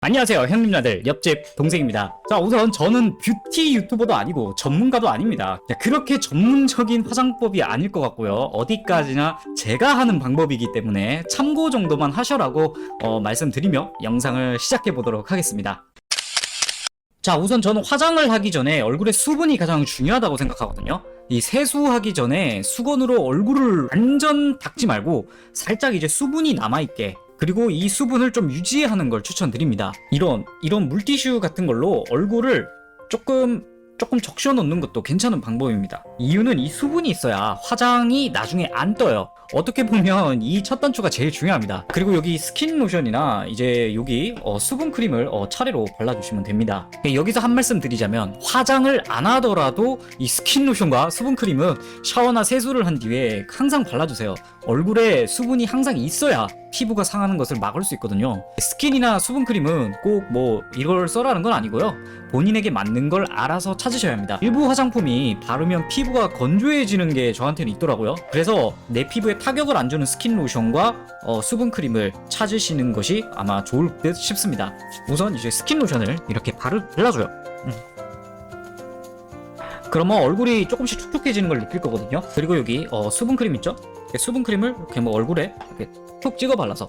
안녕하세요, 형님나들 옆집 동생입니다. 자, 우선 저는 뷰티 유튜버도 아니고 전문가도 아닙니다. 그렇게 전문적인 화장법이 아닐 것 같고요. 어디까지나 제가 하는 방법이기 때문에 참고 정도만 하셔라고 말씀드리며 영상을 시작해 보도록 하겠습니다. 자, 우선 저는 화장을 하기 전에 얼굴에 수분이 가장 중요하다고 생각하거든요. 이 세수하기 전에 수건으로 얼굴을 완전 닦지 말고 살짝 이제 수분이 남아있게, 그리고 이 수분을 좀 유지하는 걸 추천드립니다. 이런 물티슈 같은 걸로 얼굴을 조금 적셔 놓는 것도 괜찮은 방법입니다. 이유는 이 수분이 있어야 화장이 나중에 안 떠요. 어떻게 보면 이 첫 단추가 제일 중요합니다. 그리고 여기 스킨 로션이나 이제 여기 수분 크림을 차례로 발라주시면 됩니다. 여기서 한 말씀 드리자면, 화장을 안 하더라도 이 스킨 로션과 수분 크림은 샤워나 세수를 한 뒤에 항상 발라주세요. 얼굴에 수분이 항상 있어야 피부가 상하는 것을 막을 수 있거든요. 스킨이나 수분 크림은 꼭 뭐 이걸 써라는 건 아니고요. 본인에게 맞는 걸 알아서 찾으셔야 합니다. 일부 화장품이 바르면 피부가 건조해지는 게 저한테는 있더라고요. 그래서 내 피부에 타격을 안 주는 스킨 로션과 수분 크림을 찾으시는 것이 아마 좋을 듯 싶습니다. 우선 이제 스킨 로션을 이렇게 발라줘요. 그러면 얼굴이 조금씩 촉촉해지는 걸 느낄 거거든요. 그리고 여기 수분 크림 있죠? 수분 크림을 이렇게 뭐 얼굴에 이렇게 톡 찍어 발라서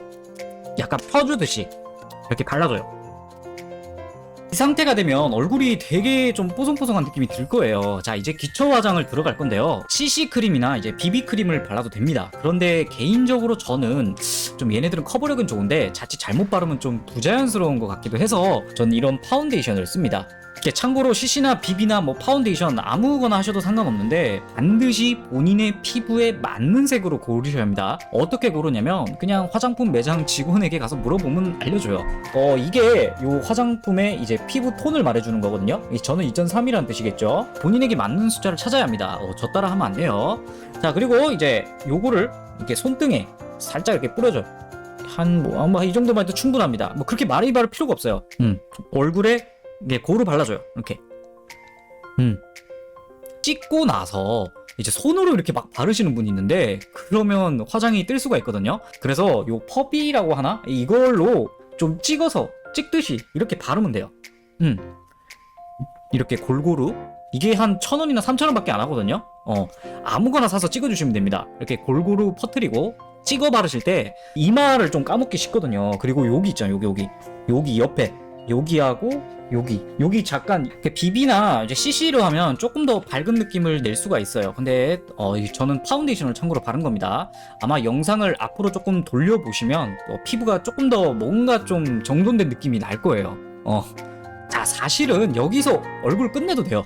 약간 펴주듯이 이렇게 발라줘요. 이 상태가 되면 얼굴이 되게 좀 뽀송뽀송한 느낌이 들 거예요. 자, 이제 기초 화장을 들어갈 건데요. CC 크림이나 이제 BB 크림을 발라도 됩니다. 그런데 개인적으로 저는 좀 얘네들은 커버력은 좋은데 자칫 잘못 바르면 좀 부자연스러운 것 같기도 해서 저는 이런 파운데이션을 씁니다. 참고로 CC나 BB나 뭐 파운데이션 아무거나 하셔도 상관없는데 반드시 본인의 피부에 맞는 색으로 고르셔야 합니다. 어떻게 고르냐면 그냥 화장품 매장 직원에게 가서 물어보면 알려줘요. 이게 요 화장품의 이제 피부 톤을 말해주는 거거든요. 저는 2.3이라는 뜻이겠죠. 본인에게 맞는 숫자를 찾아야 합니다. 저 따라 하면 안 돼요. 자, 그리고 이제 요거를 이렇게 손등에 살짝 이렇게 뿌려줘요. 한 이 정도만 해도 충분합니다. 뭐 그렇게 많이 바를 필요가 없어요. 얼굴에 이게 고루 발라줘요. 이렇게. 찍고 나서 이제 손으로 이렇게 막 바르시는 분이 있는데 그러면 화장이 뜰 수가 있거든요. 그래서 요 퍼비라고 하나? 이걸로 좀 찍듯이 이렇게 바르면 돼요. 이렇게 골고루. 이게 한 1,000원이나 3,000원밖에 안 하거든요. 아무거나 사서 찍어주시면 됩니다. 이렇게 골고루 퍼뜨리고 찍어 바르실 때 이마를 좀 까먹기 쉽거든요. 그리고 여기 있잖아요. 여기 옆에 여기하고 여기 잠깐 BB나 이제 CC로 하면 조금 더 밝은 느낌을 낼 수가 있어요. 근데 저는 파운데이션을 참고로 바른 겁니다. 아마 영상을 앞으로 조금 돌려보시면 피부가 조금 더 뭔가 좀 정돈된 느낌이 날 거예요. 자, 사실은 여기서 얼굴 끝내도 돼요.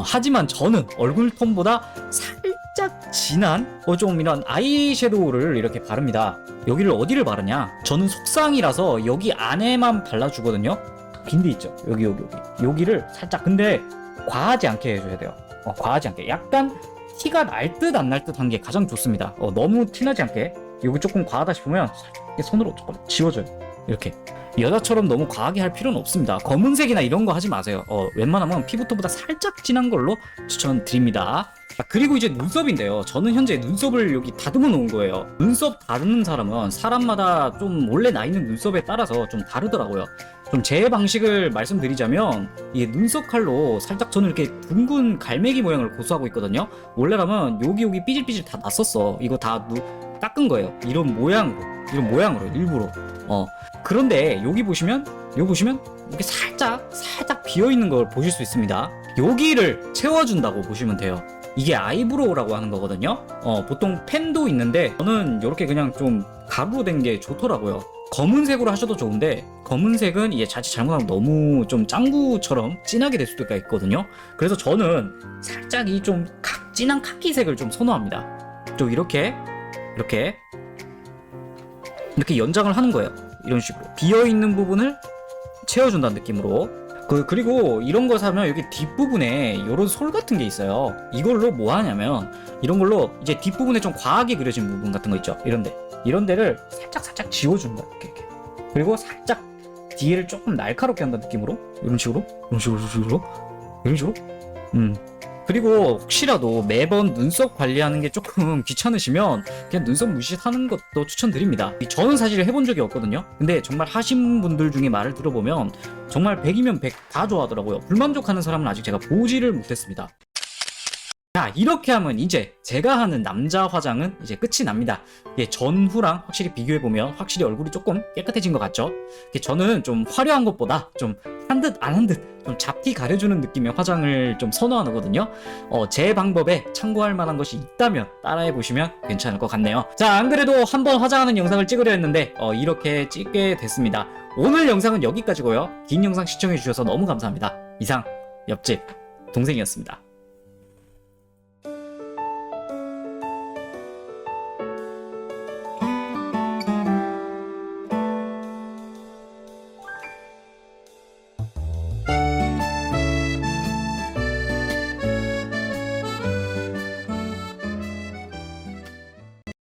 하지만 저는 얼굴 톤보다 살짝 진한 좀 이런 아이섀도우를 이렇게 바릅니다. 여기를 어디를 바르냐? 저는 속상이라서 여기 안에만 발라주거든요. 빈데 있죠? 여기를 살짝, 근데 과하지 않게 해줘야 돼요. 과하지 않게. 약간 티가 날 듯 안 날 듯 한 게 가장 좋습니다. 너무 티나지 않게. 여기 조금 과하다 싶으면 살짝 손으로 조금 지워줘요. 이렇게. 여자처럼 너무 과하게 할 필요는 없습니다. 검은색이나 이런 거 하지 마세요. 웬만하면 피부톤보다 살짝 진한 걸로 추천드립니다. 그리고 이제 눈썹인데요. 저는 현재 눈썹을 여기 다듬어 놓은 거예요. 눈썹 다듬는 사람은 사람마다 좀 원래 나 있는 눈썹에 따라서 좀 다르더라고요. 좀 제 방식을 말씀드리자면, 이 눈썹 칼로 살짝 저는 이렇게 둥근 갈매기 모양을 고수하고 있거든요. 원래라면 여기 삐질삐질 다 났었어. 이거 다 깎은 거예요. 이런 모양으로 일부러. 그런데 여기 보시면 이렇게 살짝 비어있는 걸 보실 수 있습니다. 여기를 채워준다고 보시면 돼요. 이게 아이브로우라고 하는 거거든요. 보통 펜도 있는데 저는 이렇게 그냥 좀 가루로 된 게 좋더라고요. 검은색으로 하셔도 좋은데 검은색은 이게 자칫 잘못하면 너무 좀 짱구처럼 진하게 될 수도 있거든요. 그래서 저는 살짝 이 좀 진한 카키색을 좀 선호합니다. 좀 이렇게 연장을 하는 거예요. 이런 식으로 비어있는 부분을 채워준다는 느낌으로. 그리고 이런 거 사면 여기 뒷부분에 이런 솔 같은 게 있어요. 이걸로 뭐 하냐면 이런 걸로 이제 뒷부분에 좀 과하게 그려진 부분 같은 거 있죠. 이런 데를 살짝 지워준다. 이렇게. 그리고 살짝 뒤를 조금 날카롭게 한다는 느낌으로 이런 식으로 그리고 혹시라도 매번 눈썹 관리하는 게 조금 귀찮으시면 그냥 눈썹 무시하는 것도 추천드립니다. 저는 사실 해본 적이 없거든요. 근데 정말 하신 분들 중에 말을 들어보면 정말 100이면 100 다 좋아하더라고요. 불만족하는 사람은 아직 제가 보지를 못했습니다. 자, 이렇게 하면 이제 제가 하는 남자 화장은 이제 끝이 납니다. 전후랑 확실히 비교해보면 확실히 얼굴이 조금 깨끗해진 것 같죠? 저는 좀 화려한 것보다 좀 한 듯 안 한 듯 좀 잡티 가려주는 느낌의 화장을 좀 선호하거든요. 제 방법에 참고할 만한 것이 있다면 따라해보시면 괜찮을 것 같네요. 자, 안 그래도 한번 화장하는 영상을 찍으려 했는데 이렇게 찍게 됐습니다. 오늘 영상은 여기까지고요. 긴 영상 시청해주셔서 너무 감사합니다. 이상 옆집 동생이었습니다.